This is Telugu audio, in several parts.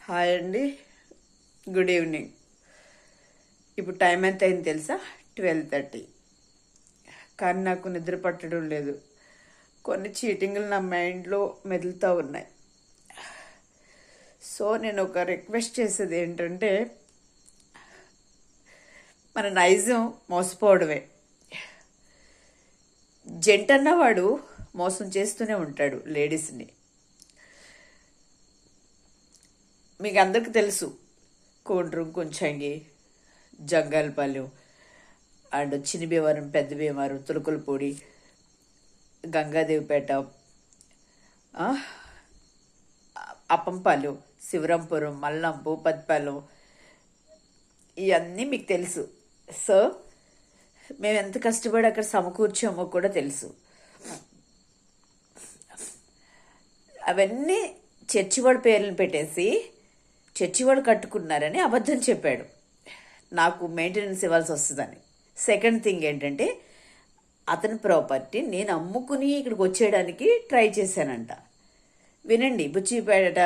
హాయ్ అండి, గుడ్ ఈవినింగ్. ఇప్పుడు టైం ఎంత అయింది తెలుసా? 12:30. కానీ నాకు నిద్ర పట్టడం లేదు. కొన్ని చీటింగ్లు నా మైండ్లో మెదులుతూ ఉన్నాయి. సో నేను ఒక రిక్వెస్ట్ చేసేది ఏంటంటే, మన నైజం మోసపోవడమే. జెంట్ అన్నవాడు మోసం చేస్తూనే ఉంటాడు లేడీస్ని. మీకు అందరికి తెలుసు, కోండ్రం, కొంచంగి, జంగాలపాలెం అండ్ చిన్న భీమవరం, పెద్ద భీమవరం, తులకలపూడి, గంగాదేవిపేట, అప్పంపాలెం, శివరంపురం, మల్లం, భూపతిపాలెం, ఇవన్నీ మీకు తెలుసు. సో మేము ఎంత కష్టపడి అక్కడ సమకూర్చామో కూడా తెలుసు. అవన్నీ చర్చి వాళ్ళ పేర్లను పెట్టేసి చర్చి వాళ్ళు కట్టుకున్నారని అబద్ధం చెప్పాడు. నాకు మెయింటెనెన్స్ ఇవ్వాల్సి వస్తుందని. సెకండ్ థింగ్ ఏంటంటే, అతని ప్రాపర్టీ నేను అమ్ముకుని ఇక్కడికి వచ్చేయడానికి ట్రై చేశానంట. వినండి, బుచ్చిపేట,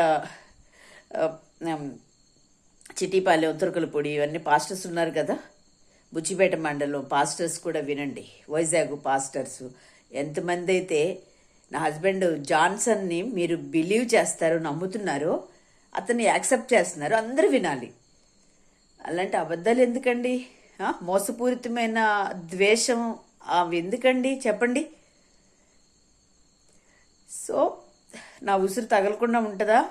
చిట్టిపాలెం, తురకలపూడి, ఇవన్నీ పాస్టర్స్ ఉన్నారు కదా, బుచ్చిపేట మండలం పాస్టర్స్ కూడా వినండి. వైజాగ్ పాస్టర్స్ ఎంతమంది అయితే నా హస్బెండ్ జాన్సన్ని మీరు బిలీవ్ చేస్తారు, నమ్ముతున్నారో, అతన్ని యాక్సెప్ట్ చేస్తున్నారు, అందరూ వినాలి. అలాంటి అబద్ధాలు ఎందుకండి? మోసపూరితమైన ద్వేషం అవి ఎందుకండి చెప్పండి. సో నా ఉసురు తగలకుండా ఉంటుందా?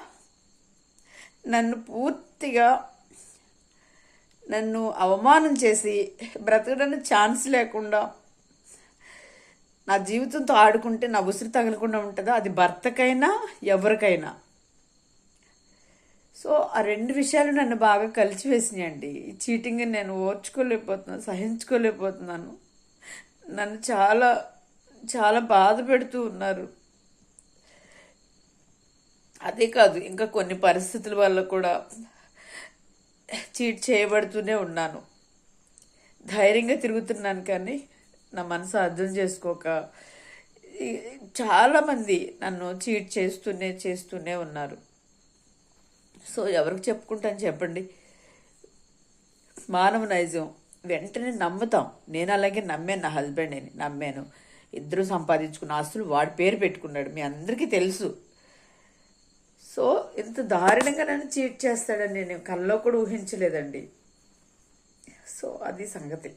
నన్ను అవమానం చేసి బ్రతకడానికి ఛాన్స్ లేకుండా నా జీవితంతో ఆడుకుంటే నా ఉసురు తగలకుండా ఉంటుందా? అది భర్తకైనా ఎవరికైనా. సో ఆ రెండు విషయాలు నన్ను బాగా కలిసివేసినాయండి. ఈ చీటింగ్ నేను ఓర్చుకోలేకపోతున్నాను, సహించుకోలేకపోతున్నాను. నన్ను చాలా చాలా బాధ పెడుతూ ఉన్నారు. అదే కాదు, ఇంకా కొన్ని పరిస్థితుల వల్ల కూడా చీట్ చేయబడుతూనే ఉన్నాను. ధైర్యంగా తిరుగుతున్నాను, కానీ నా మనసు అర్థం చేసుకోక చాలామంది నన్ను చీట్ చేస్తూనే ఉన్నారు. సో ఎవరికి చెప్పుకుంటాను చెప్పండి? మానవ నైజం వెంటనే నమ్ముతాం. నేను అలాగే నమ్మాను, నా హస్బెండ్ని నమ్మాను. ఇద్దరు సంపాదించుకున్న ఆస్తులు వాడి పేరు పెట్టుకున్నాడు, మీ అందరికీ తెలుసు. సో ఇంత దారుణంగా నన్ను చీట్ చేస్తాడని నేను కల్లో కూడా ఊహించలేదండి. సో అది సంగతి.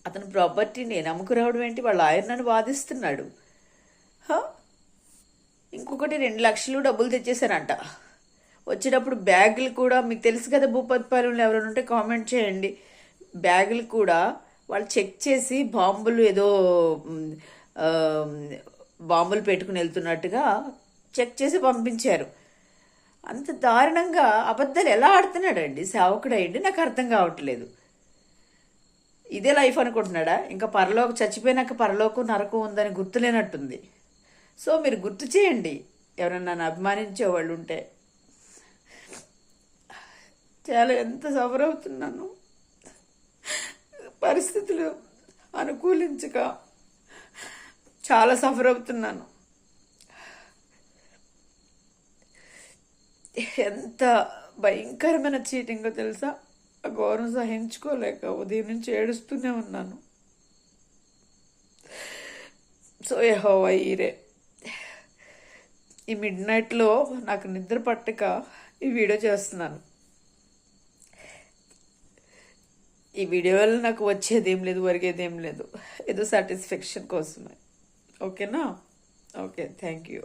అతని ప్రాపర్టీ నేను అమ్ముకురావడం ఏంటి? వాళ్ళ ఆయన నన్ను వాదిస్తున్నాడు. ఇంకొకటి 2 లక్షలు డబ్బులు తెచ్చేసానంట. వచ్చేటప్పుడు బ్యాగులు కూడా మీకు తెలుసు కదా, భూపతిపాలెంలో ఎవరైనా ఉంటే కామెంట్ చేయండి. బ్యాగులు కూడా వాళ్ళు చెక్ చేసి బాంబులు పెట్టుకుని వెళ్తున్నట్టుగా చెక్ చేసి పంపించారు. అంత దారుణంగా అబద్ధాలు ఎలా ఆడుతున్నాడండి సేవకుడయ్యండి? నాకు అర్థం కావట్లేదు. ఇదే లైఫ్ అనుకుంటున్నాడా? ఇంకా చచ్చిపోయినాక పరలోకం నరకం ఉందని గుర్తులేనట్టుంది. సో మీరు గుర్తు చేయండి, ఎవరైనా నన్ను అభిమానించే వాళ్ళు ఉంటే. చాలా ఎంత సఫర్ అవుతున్నాను, పరిస్థితులు అనుకూలించక చాలా సఫర్ అవుతున్నాను. ఎంత భయంకరమైన చీటింగో తెలుసా? ఆ గౌరవం సహించుకోలేక ఉదయం నుంచి ఏడుస్తూనే ఉన్నాను. సో యెహోవా ఈరే, ఈ మిడ్ నైట్లో నాకు నిద్ర పట్టక ఈ వీడియో చేస్తున్నాను. ఈ వీడియో వల్ల నాకు వచ్చేదేం లేదు, ఒరిగేదేం లేదు. ఏదో సాటిస్ఫాక్షన్ కోసమే. ఓకేనా? Okay, thank you.